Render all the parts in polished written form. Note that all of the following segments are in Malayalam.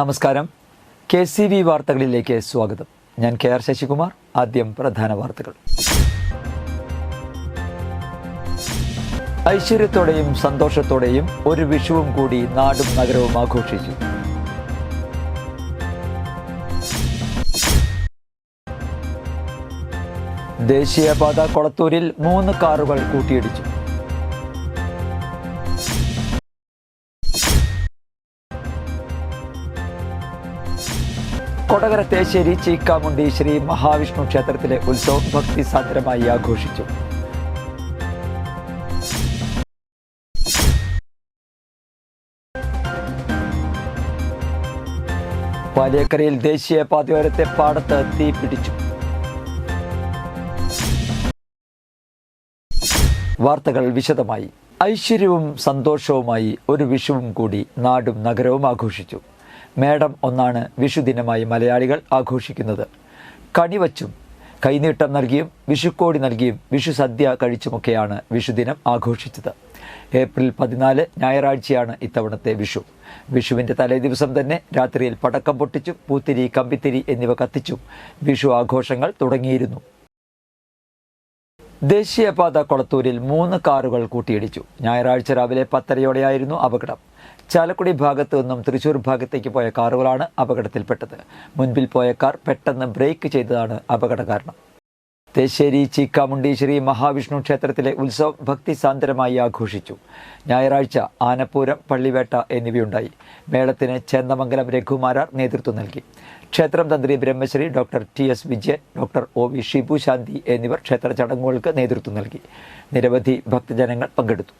നമസ്കാരം. KCV വാർത്തകളിലേക്ക് സ്വാഗതം. ഞാൻ KR ശശികുമാർ. ആദ്യം പ്രധാന വാർത്തകൾ. ഐശ്വര്യത്തോടെയും സന്തോഷത്തോടെയും ഒരു വിഷുവും കൂടി നാടും നഗരവും ആഘോഷിച്ചു. ദേശീയപാത കൊളത്തൂരിൽ 3 കാറുകൾ കൂട്ടിയിടിച്ചു. കൊടകര തേശ്ശേരി ചീക്കാമുണ്ടി ശ്രീ മഹാവിഷ്ണു ക്ഷേത്രത്തിലെ ഉത്സവം ഭക്തിസാന്ദ്രമായി ആഘോഷിച്ചു. പാലിയക്കരയിൽ ദേശീയപാതയോരത്തെ പാടത്ത് തീ പിടിച്ചു. വാർത്തകൾ വിശദമായി. ഐശ്വര്യവും സന്തോഷവുമായി ഒരു വിഷുവും കൂടി നാടും നഗരവും ആഘോഷിച്ചു. മേടം 1 വിഷുദിനമായി മലയാളികൾ ആഘോഷിക്കുന്നത്. കണിവച്ചും കൈനീട്ടം നൽകിയും വിഷുക്കോടി നൽകിയും വിഷു സദ്യ കഴിച്ചുമൊക്കെയാണ് വിഷുദിനം ആഘോഷിച്ചത്. ഏപ്രിൽ 14 ഞായറാഴ്ചയാണ് ഇത്തവണത്തെ വിഷു. വിഷുവിൻ്റെ തലേദിവസം തന്നെ രാത്രിയിൽ പടക്കം പൊട്ടിച്ചും പൂത്തിരി, കമ്പിത്തിരി എന്നിവ കത്തിച്ചും വിഷു ആഘോഷങ്ങൾ തുടങ്ങിയിരുന്നു. ദേശീയപാത കൊളത്തൂരിൽ 3 കാറുകൾ കൂട്ടിയിടിച്ചു. ഞായറാഴ്ച രാവിലെ 10:30യോടെയായിരുന്നു അപകടം. ചാലക്കുടി ഭാഗത്തു നിന്നും തൃശൂർ ഭാഗത്തേക്ക് പോയ കാറുകളാണ് അപകടത്തിൽപ്പെട്ടത്. മുൻപിൽ പോയ കാർ പെട്ടെന്ന് ബ്രേക്ക് ചെയ്തതാണ് അപകട കാരണം. തേശ്ശേരി ചീക്കാമുണ്ടി ശ്രീ മഹാവിഷ്ണു ക്ഷേത്രത്തിലെ ഉത്സവം ഭക്തിസാന്ദ്രമായി ആഘോഷിച്ചു. ഞായറാഴ്ച ആനപ്പൂരം, പള്ളിവേട്ട എന്നിവയുണ്ടായി. മേളത്തിന് ചേന്ദമംഗലം രഘുമാരാർ നേതൃത്വം നൽകി. ക്ഷേത്രം തന്ത്രി Brahmashri doctor TS Vijayan, doctor OV Shibu Shanti എന്നിവർ ക്ഷേത്ര ചടങ്ങുകൾക്ക് നേതൃത്വം നൽകി. നിരവധി ഭക്തജനങ്ങൾ പങ്കെടുത്തു.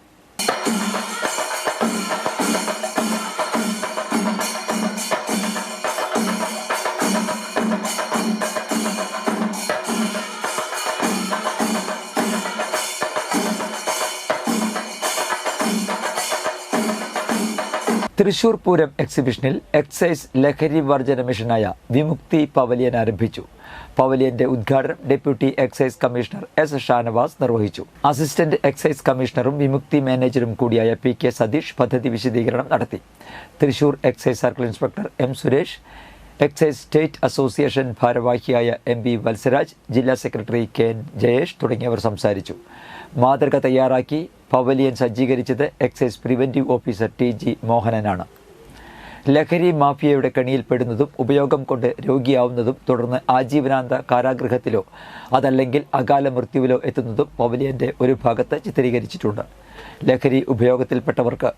തൃശൂർ പൂരം എക്സിബിഷനിൽ എക്സൈസ് ലഹരി വർജന മിഷനായ വിമുക്തി പവലിയൻ ആരംഭിച്ചു. പവലിയന്റെ ഉദ്ഘാടനം deputy excise commissioner S Shanavas നിർവഹിച്ചു. അസിസ്റ്റന്റ് എക്സൈസ് കമ്മീഷണറും വിമുക്തി മാനേജറും കൂടിയായ PK സതീഷ് പദ്ധതി വിശദീകരണം നടത്തി. Thrissur excise circle inspector M Suresh, excise state association ഭാരവാഹിയായ MB വത്സരാജ്, ജില്ലാ സെക്രട്ടറി KN ജയേഷ് തുടങ്ങിയവർ സംസാരിച്ചു. മാതൃക തയ്യാറാക്കി പവലിയൻ സജ്ജീകരിച്ചത് എക്സൈസ് പ്രിവന്റീവ് ഓഫീസർ TG മോഹനനാണ്. ലഹരി മാഫിയയുടെ കെണിയിൽപ്പെടുന്നതും ഉപയോഗം കൊണ്ട് രോഗിയാവുന്നതും തുടർന്ന് ആജീവനാന്ത കാരാഗൃഹത്തിലോ അതല്ലെങ്കിൽ അകാല മൃത്യുവിലോ എത്തുന്നതും പവലിയന്റെ ഒരു ഭാഗത്ത് ചിത്രീകരിച്ചിട്ടുണ്ട്. ലഹരി ഉപയോഗത്തിൽപ്പെട്ടവർക്ക്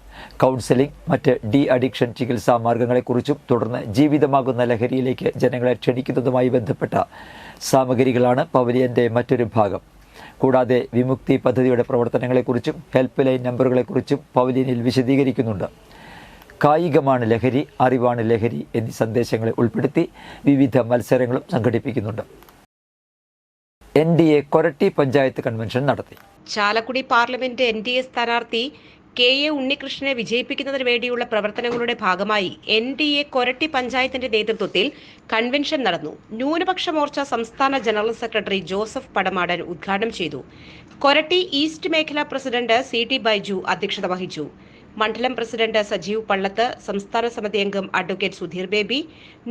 കൗൺസിലിംഗ്, മറ്റ് അഡിക്ഷൻ ചികിത്സാ മാർഗങ്ങളെക്കുറിച്ചും തുടർന്ന് ജീവിതമാകുന്ന ലഹരിയിലേക്ക് ജനങ്ങളെ ക്ഷണിക്കുന്നതുമായി ബന്ധപ്പെട്ട സാമഗ്രികളാണ് പവലിയന്റെ മറ്റൊരു ഭാഗം. കൂടാതെ വിമുക്തി പദ്ധതിയുടെ പ്രവർത്തനങ്ങളെക്കുറിച്ചും ഹെൽപ്പ് ലൈൻ നമ്പറുകളെക്കുറിച്ചും പവലിയനിൽ വിശദീകരിക്കുന്നുണ്ട്. കായികമാണ് ലഹരി, അറിവാണ് ലഹരി എന്നീ സന്ദേശങ്ങളെ ഉൾപ്പെടുത്തി വിവിധ മത്സരങ്ങളും സംഘടിപ്പിക്കുന്നുണ്ട്. NDA കൊരട്ടി പഞ്ചായത്ത് കൺവെൻഷൻ നടത്തി. ചാലക്കുടി പാർലമെന്റ് NDA സ്ഥാനാർത്ഥി KA ഉണ്ണികൃഷ്ണനെ വിജയിപ്പിക്കുന്നതിന് വേണ്ടിയുള്ള പ്രവർത്തനങ്ങളുടെ ഭാഗമായി NDA കൊരട്ടി പഞ്ചായത്തിന്റെ നേതൃത്വത്തിൽ കൺവെൻഷൻ നടന്നു. ന്യൂനപക്ഷ മോർച്ച സംസ്ഥാന ജനറൽ സെക്രട്ടറി ജോസഫ് പടമാടൻ ഉദ്ഘാടനം ചെയ്തു. കൊരട്ടി ഈസ്റ്റ് മേഖലാ പ്രസിഡന്റ് CT ബൈജു അധ്യക്ഷത വഹിച്ചു. മണ്ഡലം പ്രസിഡന്റ് സജീവ് പള്ളത്ത്, സംസ്ഥാന സമിതി അംഗം അഡ്വക്കേറ്റ് സുധീർ ബേബി,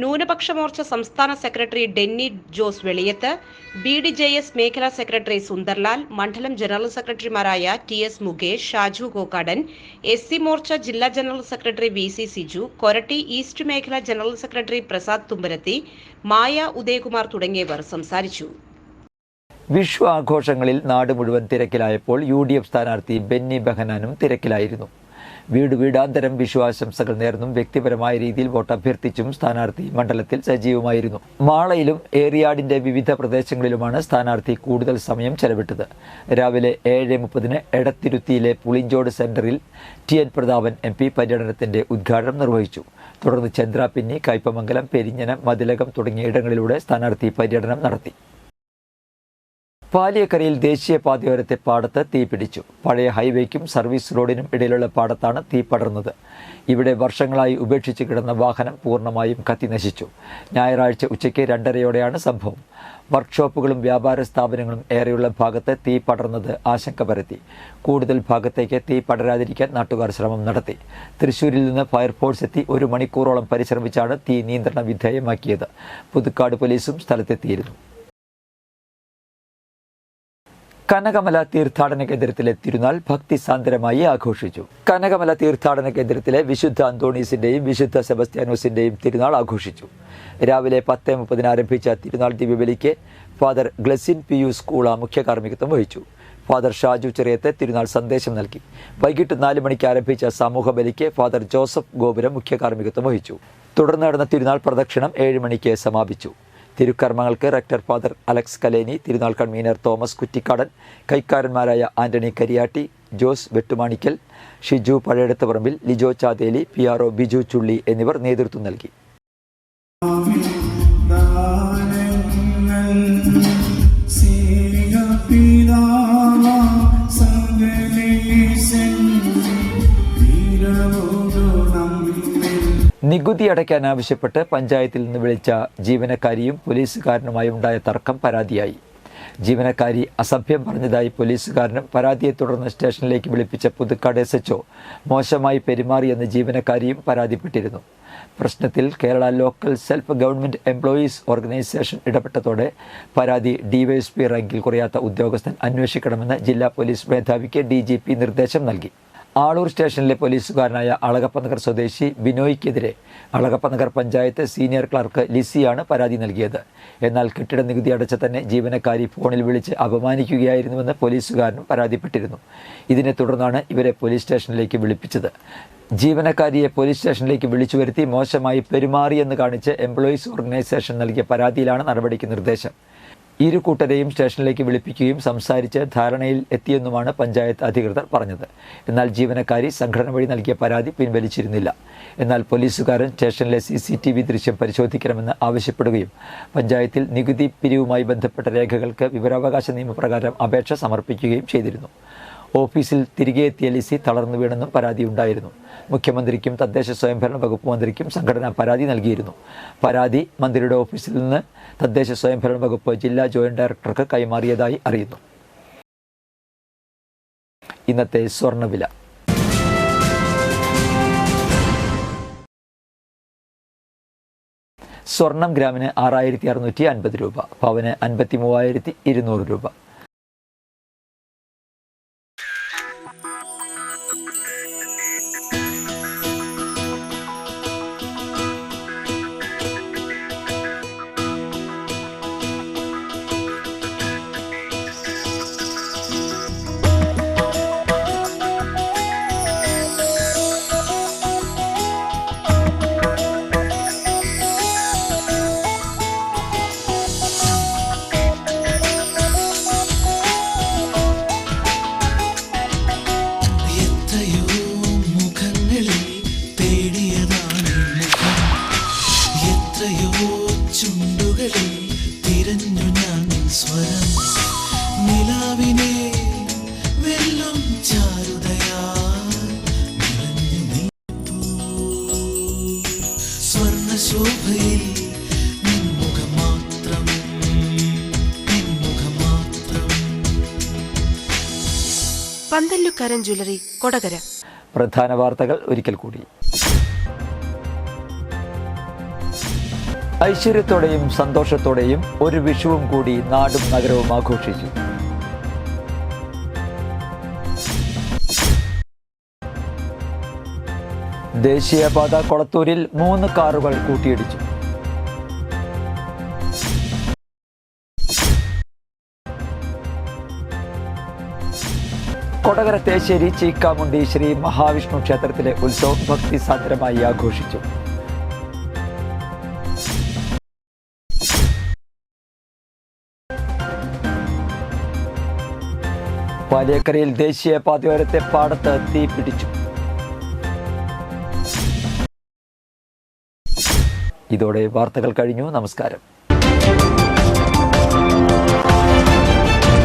ന്യൂനപക്ഷ മോർച്ച സംസ്ഥാന സെക്രട്ടറി ഡെന്നി ജോസ് വെളിയത്ത്, BDJS മേഖലാ സെക്രട്ടറി സുന്ദർലാൽ, മണ്ഡലം ജനറൽ സെക്രട്ടറിമാരായ TS മുകേഷ്, ഷാജു കോക്കാടൻ, SC മോർച്ച ജില്ലാ general secretary VC Siju, Koratty east മേഖലാ ജനറൽ സെക്രട്ടറി പ്രസാദ് തുമ്പരത്തി, മായ ഉദയകുമാർ തുടങ്ങിയവർ സംസാരിച്ചു. വിഷു ആഘോഷങ്ങളിൽ നാട് മുഴുവൻ തിരക്കിലായപ്പോൾ UDF സ്ഥാനാർത്ഥി ബെന്നി ബെഹനാനും തിരക്കിലായിരുന്നു. വീടാന്തരം വിഷു ആശംസകൾ നേർന്നും വ്യക്തിപരമായ രീതിയിൽ വോട്ട് അഭ്യർത്ഥിച്ചും സ്ഥാനാർത്ഥി മണ്ഡലത്തിൽ സജീവമായിരുന്നു. മാളയിലും ഏറിയാടിന്റെ വിവിധ പ്രദേശങ്ങളിലുമാണ് സ്ഥാനാർത്ഥി കൂടുതൽ സമയം ചെലവിട്ടത്. രാവിലെ 7:30 എടത്തിരുത്തിയിലെ പുളിഞ്ചോട് സെന്ററിൽ TN പ്രതാപൻ MP പര്യടനത്തിന്റെ ഉദ്ഘാടനം നിർവഹിച്ചു. തുടർന്ന് ചന്ദ്രാപിന്നി, കയ്പമംഗലം, പെരിഞ്ഞനം, മതിലകം തുടങ്ങിയ ഇടങ്ങളിലൂടെ സ്ഥാനാർത്ഥി പര്യടനം നടത്തി. പാലിയക്കരയിൽ ദേശീയപാതയോരത്തെ പാടത്ത് തീപിടിച്ചു. പഴയ ഹൈവേക്കും സർവീസ് റോഡിനും ഇടയിലുള്ള പാടത്താണ് തീ പടർന്നത്. ഇവിടെ വർഷങ്ങളായി ഉപേക്ഷിച്ച് കിടന്ന വാഹനം പൂർണ്ണമായും കത്തിനശിച്ചു. ഞായറാഴ്ച ഉച്ചയ്ക്ക് 2:30-ഓടെയാണ് സംഭവം. വർക്ക്ഷോപ്പുകളും വ്യാപാര സ്ഥാപനങ്ങളും ഏറെയുള്ള ഭാഗത്ത് തീ പടർന്നത് ആശങ്ക പരത്തി. കൂടുതൽ ഭാഗത്തേക്ക് തീ പടരാതിരിക്കാൻ നാട്ടുകാർ ശ്രമം നടത്തി. തൃശ്ശൂരിൽ നിന്ന് ഫയർഫോഴ്സ് എത്തി 1 മണിക്കൂറോളം പരിശ്രമിച്ചാണ് തീ നിയന്ത്രണ വിധേയമാക്കിയത്. പുതുക്കാട് പോലീസും സ്ഥലത്തെത്തിയിരുന്നു. കനകമല തീർത്ഥാടന കേന്ദ്രത്തിലെ തിരുനാൾ ഭക്തിസാന്ദ്രമായി ആഘോഷിച്ചു. കനകമല തീർത്ഥാടന കേന്ദ്രത്തിലെ വിശുദ്ധ അന്തോണീസിന്റെയും വിശുദ്ധ സെബസ്ത്യാനോസിന്റെയും തിരുനാൾ ആഘോഷിച്ചു. രാവിലെ 10:30 ആരംഭിച്ച തിരുനാൾ ദിവ്യബലിക്ക് ഫാദർ ഗ്ലസിൻ PU സ്കൂള മുഖ്യ കാർമ്മികത്വം വഹിച്ചു. ഫാദർ ഷാജു ചെറിയത്ത് തിരുനാൾ സന്ദേശം നൽകി. വൈകിട്ട് 4 മണിക്ക് ആരംഭിച്ച സമൂഹ ബലിക്ക് ഫാദർ ജോസഫ് ഗോപുരം മുഖ്യ കാർമ്മികത്വം വഹിച്ചു. തുടർന്ന് നടന്ന തിരുനാൾ പ്രദക്ഷിണം 7 മണിക്ക് സമാപിച്ചു. തിരുക്കർമ്മങ്ങൾക്ക് റെക്ടർ ഫാദർ അലക്സ് കലേനി, തിരുനാൾ കൺവീനർ തോമസ് കുറ്റിക്കാടൻ, കൈക്കാരന്മാരായ Antony Kariyatti, Jose Vettumanikkal, Shiju Pazhayadathuparambil, Lijo Chatheli, PRO Biju Chulli എന്നിവർ നേതൃത്വം നൽകി. നികുതി അടയ്ക്കാനാവശ്യപ്പെട്ട് പഞ്ചായത്തിൽ നിന്ന് വിളിച്ച ജീവനക്കാരിയും പോലീസുകാരനുമായി ഉണ്ടായ തർക്കം പരാതിയായി. ജീവനക്കാരി അസഭ്യം പറഞ്ഞതായി പോലീസുകാരനും പരാതിയെ തുടർന്ന് സ്റ്റേഷനിലേക്ക് വിളിപ്പിച്ച പുതുക്കാട് SHO മോശമായി പെരുമാറിയെന്ന് ജീവനക്കാരിയും പരാതിപ്പെട്ടിരുന്നു. പ്രശ്നത്തിൽ Kerala local self government employees organisation ഇടപെട്ടതോടെ പരാതി DYSP റാങ്കിൽ കുറയാത്ത ഉദ്യോഗസ്ഥൻ അന്വേഷിക്കണമെന്ന് ജില്ലാ പോലീസ് മേധാവിക്ക് DGP നിർദ്ദേശം നൽകി. ആളൂർ സ്റ്റേഷനിലെ പോലീസുകാരനായ അളഗപ്പനഗർ സ്വദേശി ബിനോയ്ക്കെതിരെ അളഗപ്പനഗർ പഞ്ചായത്ത് സീനിയർ ക്ലർക്ക് ലിസിയാണ് പരാതി നൽകിയത്. എന്നാൽ കെട്ടിട നികുതി അടച്ച തന്നെ ജീവനക്കാരി ഫോണിൽ വിളിച്ച് അപമാനിക്കുകയായിരുന്നുവെന്ന് പോലീസുകാരനും പരാതിപ്പെട്ടിരുന്നു. ഇതിനെ തുടർന്നാണ് ഇവരെ പോലീസ് സ്റ്റേഷനിലേക്ക് വിളിപ്പിച്ചത്. ജീവനക്കാരിയെ പോലീസ് സ്റ്റേഷനിലേക്ക് വിളിച്ചു വരുത്തി മോശമായി പെരുമാറിയെന്ന് കാണിച്ച് എംപ്ലോയീസ് ഓർഗനൈസേഷൻ നൽകിയ പരാതിയിലാണ് നടപടിക്ക് നിർദ്ദേശം. ഇരു കൂട്ടരെയും സ്റ്റേഷനിലേക്ക് വിളിപ്പിക്കുകയും സംസാരിച്ച് ധാരണയിൽ എത്തിയെന്നുമാണ് പഞ്ചായത്ത് അധികൃതർ പറഞ്ഞത്. എന്നാൽ ജീവനക്കാരി സംഘടന വഴി നൽകിയ പരാതി പിൻവലിച്ചിരുന്നില്ല. എന്നാൽ പോലീസുകാരൻ സ്റ്റേഷനിലെ CCTV ദൃശ്യം പരിശോധിക്കണമെന്ന് ആവശ്യപ്പെടുകയും പഞ്ചായത്തിൽ നികുതി പിരിവുമായി ബന്ധപ്പെട്ട രേഖകൾക്ക് വിവരാവകാശ നിയമപ്രകാരം അപേക്ഷ സമർപ്പിക്കുകയും ചെയ്തിരുന്നു. ഓഫീസിൽ തിരികെ എത്തിയ ലിസി തളർന്നു വീണെന്നും പരാതിയുണ്ടായിരുന്നു. മുഖ്യമന്ത്രിക്കും തദ്ദേശ സ്വയംഭരണ വകുപ്പ് മന്ത്രിക്കും സംഘടന പരാതി നൽകിയിരുന്നു. പരാതി മന്ത്രിയുടെ ഓഫീസിൽ നിന്ന് തദ്ദേശ സ്വയംഭരണ വകുപ്പ് ജില്ലാ ജോയിന്റ് ഡയറക്ടർക്ക് കൈമാറിയതായി അറിയുന്നു. ഇന്നത്തെ സ്വർണ്ണവില. സ്വർണം ഗ്രാമിന് 6650 രൂപ, പവന് 53,200 രൂപ. പന്തല്ലുക്കാരൻ ജ്വല്ലറി, കൊടകര. പ്രധാന വാർത്തകൾ ഒരിക്കൽ കൂടി. ഐശ്വര്യത്തോടെയും സന്തോഷത്തോടെയും ഒരു വിഷുവും കൂടി നാടും നഗരവും ആഘോഷിച്ചു. ദേശീയപാത കൊളത്തൂരിൽ 3 കാറുകൾ കൂട്ടിയിടിച്ചു. കൊടകര തേശ്ശേരി ചീക്കാമുണ്ടി ശ്രീ മഹാവിഷ്ണു ക്ഷേത്രത്തിലെ ഉത്സവം ഭക്തിസാന്ദ്രമായി ആഘോഷിച്ചു. പാലിയക്കരയിൽ ദേശീയപാതയോരത്തെ പാടത്ത് തീ പിടിച്ചു. ഇതോടെ വാർത്തകൾ കഴിഞ്ഞു. നമസ്കാരം.